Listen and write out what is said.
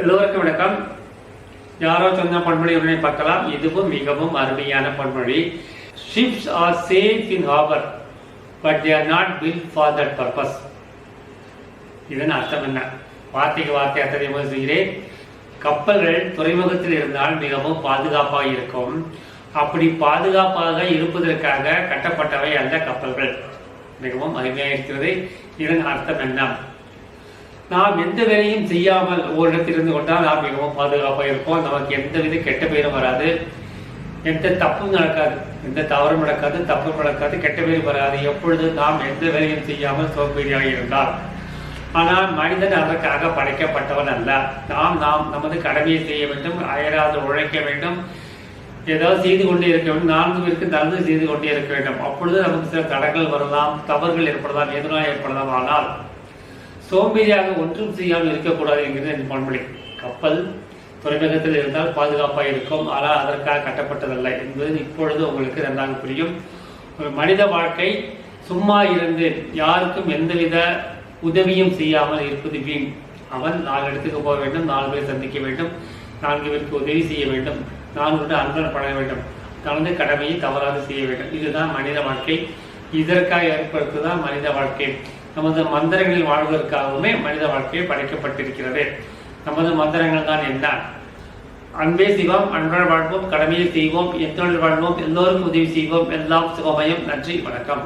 எல்லோருக்கும் வணக்கம். யாரோ சொன்ன பன்மொழி உடனே பார்க்கலாம். இதுவும் மிகவும் அருமையான பன்மொழி. Ships are safe in harbor, but they are not built for that purpose. இதன் அர்த்தம் என்ன? வார்த்தைக்கு வார்த்தை அர்த்தத்தை செய்கிறேன். கப்பல்கள் துறைமுகத்தில் இருந்தால் மிகவும் பாதுகாப்பாக இருக்கும். அப்படி பாதுகாப்பாக இருப்பதற்காக கட்டப்பட்டவை அல்ல கப்பல்கள். மிகவும் அருமையாக இருக்கிறது. இதன் அர்த்தம் என்ன? நாம் எந்த வேலையும் செய்யாமல் ஓரிடத்தில் இருந்து கொண்டால் நாம் மிகவும் பாதுகாப்பாக இருப்போம். நமக்கு எந்தவித கெட்ட பெயரும் வராது, எந்த தப்பும் நடக்காது, எந்த தவறும் நடக்காது, தப்பும் நடக்காது, கெட்ட பெயரும் வராது. எப்பொழுது நாம் எந்த வேலையும் செய்யாமல் சோம்பேறியாக இருந்தால். ஆனால் மனிதன் அதற்காக படைக்கப்பட்டவன் அல்ல. நாம் நமது கடமையை செய்ய வேண்டும், அயராது உழைக்க வேண்டும், ஏதாவது செய்து கொண்டே இருக்க வேண்டும், 4 பேருக்கு நல்லது செய்து கொண்டே இருக்க வேண்டும். அப்பொழுது நமக்கு சில தடங்கள் வரலாம், தவறுகள் ஏற்படலாம், எதுனா ஏற்படலாம். ஆனால் சோம்பேறியாக ஒன்றும் செய்யாமல் இருக்கக்கூடாது என்கிறது என் பன்மொழி. கப்பல் துறைமுகத்தில் இருந்தால் பாதுகாப்பாக இருக்கும், ஆனால் அதற்காக கட்டப்பட்டதல்ல என்பது இப்பொழுது உங்களுக்கு நன்றாக புரியும். ஒரு மனித வாழ்க்கை சும்மா இருந்து யாருக்கும் எந்தவித உதவியும் செய்யாமல் இருப்பது வீண். அவன் 4 இடத்துக்கு போக வேண்டும், 4 பேர் சந்திக்க வேண்டும், 4 பேருக்கு உதவி செய்ய வேண்டும், 4 பேர் அன்பன் பழக வேண்டும், தனது கடமையை தவறாது செய்ய வேண்டும். இதுதான் மனித வாழ்க்கை. இதற்காக ஏற்படுத்துதான் மனித வாழ்க்கை. நமது மந்திரங்களில் வாழ்வதற்காகவுமே மனித வாழ்க்கையை படைக்கப்பட்டிருக்கிறது. நமது மந்திரங்கள் தான் என்ன? அன்பே சிவம், அன்றாட வாழ்வோம், கடமையை செய்வோம், எத்தொழில் வாழ்வோம், எல்லோருக்கும் உதவி செய்வோம், எல்லாம் சுகமயம். நன்றி, வணக்கம்.